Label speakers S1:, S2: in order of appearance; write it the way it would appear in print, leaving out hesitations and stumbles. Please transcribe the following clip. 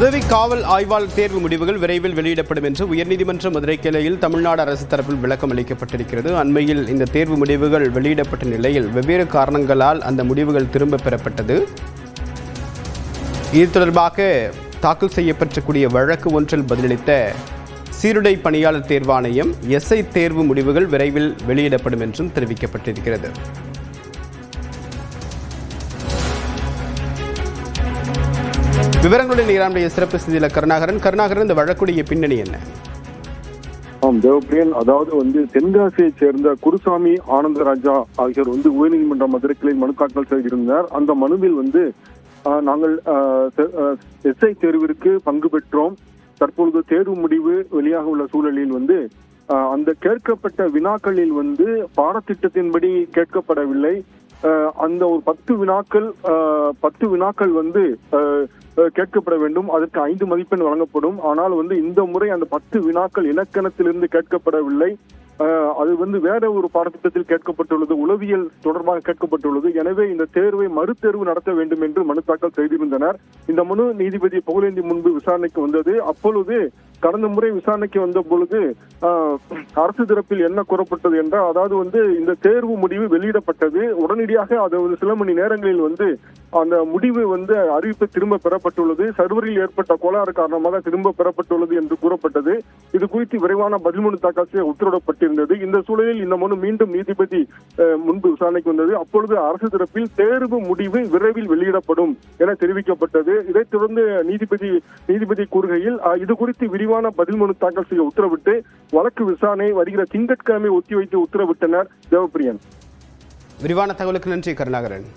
S1: உதவி காவல் ஆய்வாளர் தேர்வு முடிவுகள் விரைவில் வெளியிடப்படும் என்று உயர்நீதிமன்ற மதுரை கிளையில் தமிழ்நாடு அரசு தரப்பில் விளக்கம் அளிக்கப்பட்டிருக்கிறது. அண்மையில் இந்த தேர்வு முடிவுகள் வெளியிடப்பட்ட நிலையில் வெவ்வேறு காரணங்களால் அந்த முடிவுகள் திரும்ப பெறப்பட்டது. இது தொடர்பாக தாக்கல் செய்யப்பட்டக்கூடிய வழக்கு ஒன்றில் பதிலளித்த சீருடை பணியாளர் தேர்வாணையம் எஸ்ஐ தேர்வு முடிவுகள் விரைவில் வெளியிடப்படும் என்றும் தெரிவிக்கப்பட்டிருக்கிறது. விவரங்களுடன் நீராண்டிய சிறப்பு செய்தியாளர் கருணாகரன், இந்த வழக்குடைய பின்னணி என்ன?
S2: தேவப்பிரியன், அதாவது தென்காசியைச் சேர்ந்த குருசாமி ஆனந்தராஜா ஆகியோர் உயர்நீதிமன்ற மதுரை கிளையில் மனு தாக்கல் செய்திருந்தார். அந்த மனுவில் நாங்கள் எஸ்ஐ தேர்விற்கு பங்கு பெற்றோம். தற்பொழுது தேர்வு முடிவு வெளியாக உள்ள சூழலில் அந்த கேட்கப்பட்ட வினாக்களில் பாடத்திட்டத்தின்படி கேட்கப்படவில்லை. அந்த ஒரு 10 வினாக்கள் கேட்கப்பட வேண்டும். அதற்கு 5 மதிப்பெண் வழங்கப்படும். ஆனால் இந்த முறை அந்த 10 வினாக்கள் இலக்கணத்திலிருந்து கேட்கப்படவில்லை. அது வேற ஒரு பாடத்திட்டத்தில் கேட்கப்பட்டுள்ளது, உளவியல் தொடர்பாக கேட்கப்பட்டுள்ளது. எனவே இந்த தேர்வை மறுதேர்வு நடத்த வேண்டும் என்று மனு தாக்கல் செய்திருந்தனர். இந்த மனு நீதிபதி புகழேந்தி முன்பு விசாரணைக்கு வந்தது. அப்பொழுது கடந்த முறை விசாரணைக்கு வந்த பொழுது அரசு தரப்பில் என்ன கூறப்பட்டது என்றால், அதாவது இந்த தேர்வு முடிவு வெளியிடப்பட்டது. உடனடியாக அது சில மணி நேரங்களில் அந்த முடிவு அறிவிப்பு திரும்ப பெறப்பட்டுள்ளது. சர்வரில் ஏற்பட்ட கோளாறு காரணமாக திரும்ப பெறப்பட்டுள்ளது என்று கூறப்பட்டது. இது குறித்து விரைவான பதில் மனு தாக்கல் செய்ய உத்தரவிடப்பட்டிருந்தது. இந்த சூழலில் இந்த மனு மீண்டும் நீதிபதி முன்பு விசாரணைக்கு வந்தது. அப்பொழுது அரசு தரப்பில் தேர்வு முடிவு விரைவில் வெளியிடப்படும் என தெரிவிக்கப்பட்டது. இதைத் தொடர்ந்து நீதிபதி கூறுகையில் இது குறித்து விரிவான பதில் மனு தாக்கல் செய்ய உத்தரவிட்டு வழக்கு விசாரணை வருகிற திங்கட்கிழமை ஒத்திவைத்து உத்தரவிட்டனர். தேவப்பிரியன்,
S1: விரிவான தகவலுக்கு நன்றி கருணாகரன்.